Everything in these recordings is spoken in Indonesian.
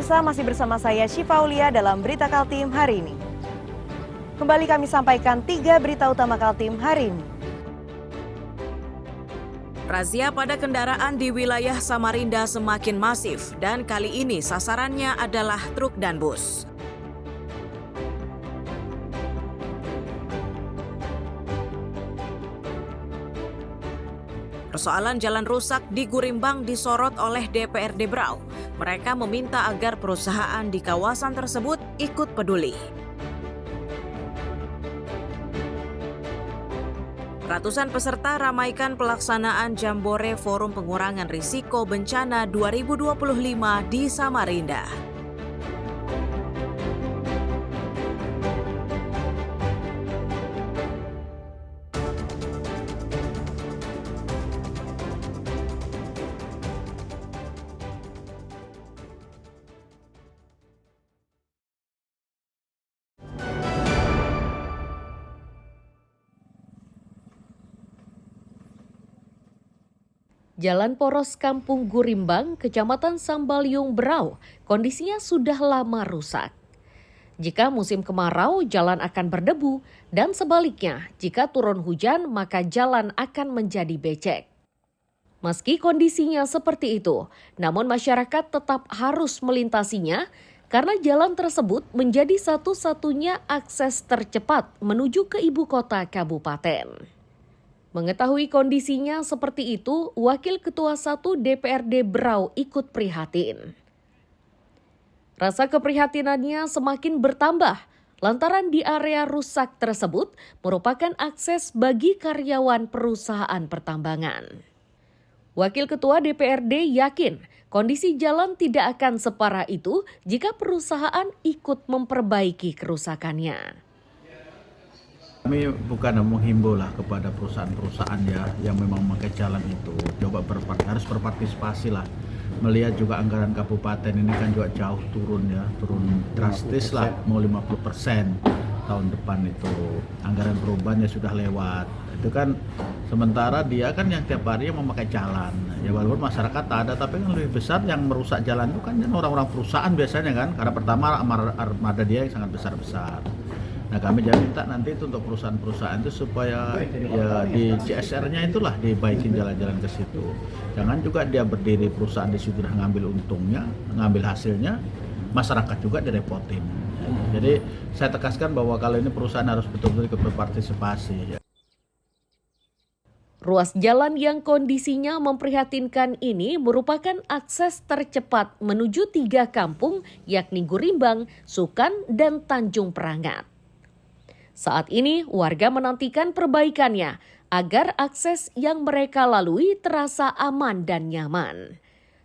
pemirsa, masih bersama saya Syifa Aulia dalam Berita Kaltim hari ini. Kembali kami sampaikan 3 berita utama Kaltim hari ini. Razia pada kendaraan di wilayah Samarinda semakin masif dan kali ini sasarannya adalah truk dan bus. Persoalan jalan rusak di Gurimbang disorot oleh DPRD Brau. Mereka meminta agar perusahaan di kawasan tersebut ikut peduli. Ratusan peserta ramaikan pelaksanaan Jambore Forum Pengurangan Risiko Bencana 2025 di Samarinda. Jalan poros Kampung Gurimbang, Kecamatan Sambalyung, Berau, kondisinya sudah lama rusak. Jika musim kemarau, jalan akan berdebu, dan sebaliknya, jika turun hujan, maka jalan akan menjadi becek. Meski kondisinya seperti itu, namun masyarakat tetap harus melintasinya karena jalan tersebut menjadi satu-satunya akses tercepat menuju ke ibu kota kabupaten. Mengetahui kondisinya seperti itu, Wakil Ketua 1 DPRD Brau ikut prihatin. Rasa keprihatinannya semakin bertambah lantaran di area rusak tersebut merupakan akses bagi karyawan perusahaan pertambangan. Wakil Ketua DPRD yakin kondisi jalan tidak akan separah itu jika perusahaan ikut memperbaiki kerusakannya. Kami bukan menghimbau lah kepada perusahaan-perusahaan ya yang memang memakai jalan itu coba harus berpartisipasi lah, melihat juga anggaran kabupaten ini kan juga jauh turun drastis 50%. Lah, mau 50% tahun depan itu anggaran perubahan ya sudah lewat. Itu kan sementara dia kan yang tiap hari memakai jalan ya, walaupun masyarakat ada tapi kan lebih besar yang merusak jalan itu kan orang-orang perusahaan biasanya kan, karena pertama armada dia yang sangat besar-besar. Nah kami jadi minta nanti itu untuk perusahaan-perusahaan itu supaya ya di CSR-nya itulah dibaikin jalan-jalan ke situ. Jangan juga dia berdiri perusahaan di situ sudah ngambil untungnya, ngambil hasilnya, masyarakat juga direpotin. Jadi saya tegaskan bahwa kalau ini perusahaan harus betul-betul ikut berpartisipasi. Ruas jalan yang kondisinya memprihatinkan ini merupakan akses tercepat menuju 3 kampung yakni Gurimbang, Sukan, dan Tanjung Perangat. Saat ini warga menantikan perbaikannya agar akses yang mereka lalui terasa aman dan nyaman.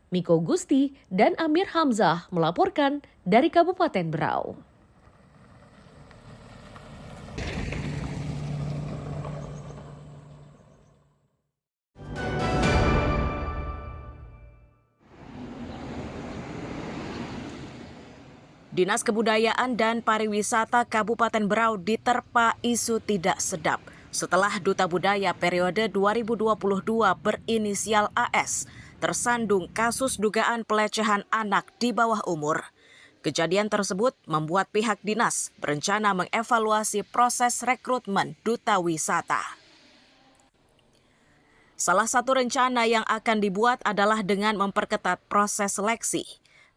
Miko Gusti dan Amir Hamzah melaporkan dari Kabupaten Berau. Dinas Kebudayaan dan Pariwisata Kabupaten Berau diterpa isu tidak sedap setelah Duta Budaya periode 2022 berinisial AS tersandung kasus dugaan pelecehan anak di bawah umur. Kejadian tersebut membuat pihak dinas berencana mengevaluasi proses rekrutmen duta wisata. Salah satu rencana yang akan dibuat adalah dengan memperketat proses seleksi.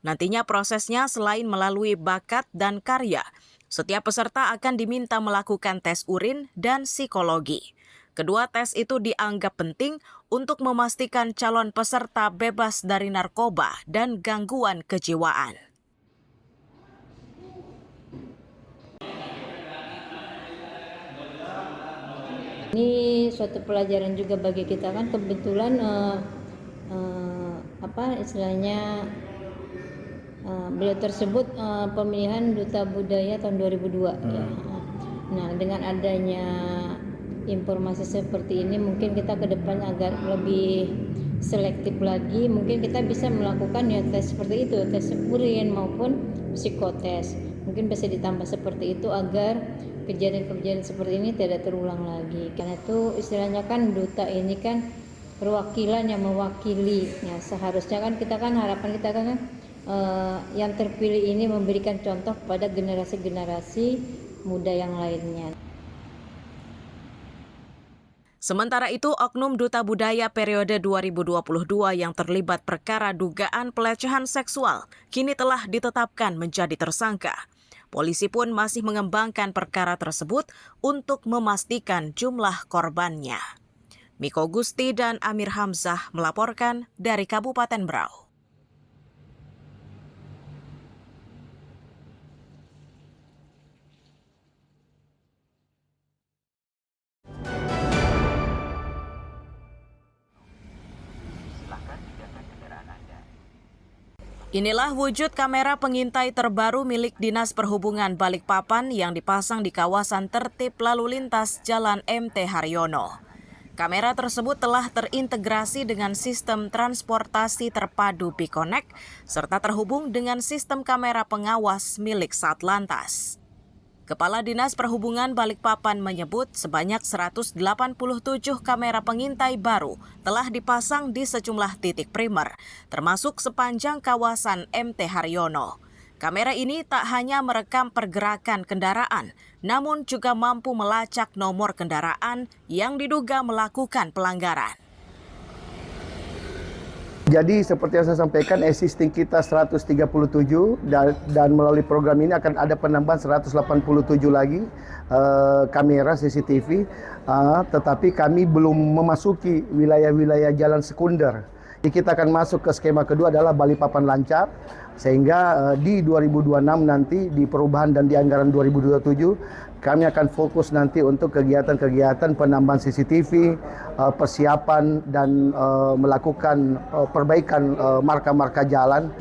Nantinya prosesnya selain melalui bakat dan karya, setiap peserta akan diminta melakukan tes urin dan psikologi. Kedua tes itu dianggap penting untuk memastikan calon peserta bebas dari narkoba dan gangguan kejiwaan. Ini suatu pelajaran juga bagi kita kan, kebetulan beliau tersebut pemilihan Duta Budaya tahun 2002 ya. Nah, dengan adanya informasi seperti ini mungkin kita ke depannya agak lebih selektif lagi, mungkin kita bisa melakukan ya tes seperti itu, tes urin maupun psikotes. Mungkin bisa ditambah seperti itu agar kejadian-kejadian seperti ini tidak terulang lagi. Karena itu istilahnya kan duta ini kan perwakilan yang mewakili. Ya, seharusnya kan kita kan harapan kita kan yang terpilih ini memberikan contoh kepada generasi-generasi muda yang lainnya. Sementara itu, Oknum Duta Budaya periode 2022 yang terlibat perkara dugaan pelecehan seksual kini telah ditetapkan menjadi tersangka. Polisi pun masih mengembangkan perkara tersebut untuk memastikan jumlah korbannya. Miko Gusti dan Amir Hamzah melaporkan dari Kabupaten Berau. Inilah wujud kamera pengintai terbaru milik Dinas Perhubungan Balikpapan yang dipasang di kawasan tertib lalu lintas Jalan MT Haryono. Kamera tersebut telah terintegrasi dengan sistem transportasi terpadu BiConnect serta terhubung dengan sistem kamera pengawas milik Satlantas. Kepala Dinas Perhubungan Balikpapan menyebut sebanyak 187 kamera pengintai baru telah dipasang di sejumlah titik primer, termasuk sepanjang kawasan MT Haryono. Kamera ini tak hanya merekam pergerakan kendaraan, namun juga mampu melacak nomor kendaraan yang diduga melakukan pelanggaran. Jadi seperti yang saya sampaikan, existing kita 137 dan melalui program ini akan ada penambahan 187 lagi kamera CCTV, tetapi kami belum memasuki wilayah-wilayah jalan sekunder. Jadi kita akan masuk ke skema kedua adalah Balikpapan Lancar, sehingga di 2026 nanti di perubahan dan di anggaran 2027 kami akan fokus nanti untuk kegiatan-kegiatan penambahan CCTV, persiapan dan melakukan perbaikan marka-marka jalan.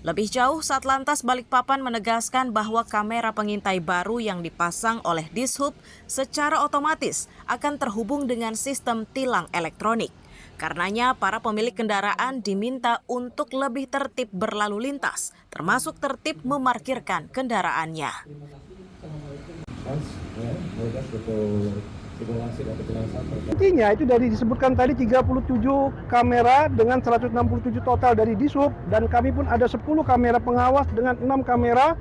Lebih jauh, Satlantas Balikpapan menegaskan bahwa kamera pengintai baru yang dipasang oleh Dishub secara otomatis akan terhubung dengan sistem tilang elektronik. Karenanya, para pemilik kendaraan diminta untuk lebih tertib berlalu lintas, termasuk tertib memarkirkan kendaraannya. Intinya itu dari disebutkan tadi 37 kamera dengan 167 total dari Dishub, dan kami pun ada 10 kamera pengawas dengan 6 kamera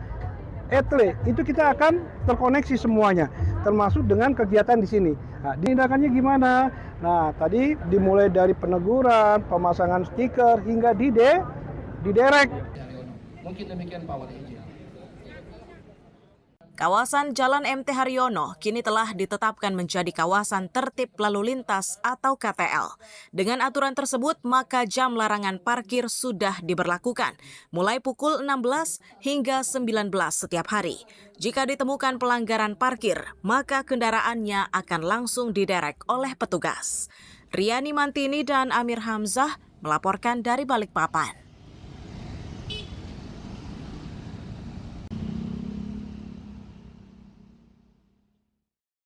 etle. Itu kita akan terkoneksi semuanya, termasuk dengan kegiatan di sini. Nah, tindakannya gimana? Nah, tadi dimulai dari peneguran, pemasangan stiker hingga diderek. Mungkin demikian Pak Wali. Kawasan Jalan MT Haryono kini telah ditetapkan menjadi kawasan tertib lalu lintas atau KTL. Dengan aturan tersebut, maka jam larangan parkir sudah diberlakukan, mulai pukul 16 hingga 19 setiap hari. Jika ditemukan pelanggaran parkir, maka kendaraannya akan langsung diderek oleh petugas. Riani Mantini dan Amir Hamzah melaporkan dari Balikpapan.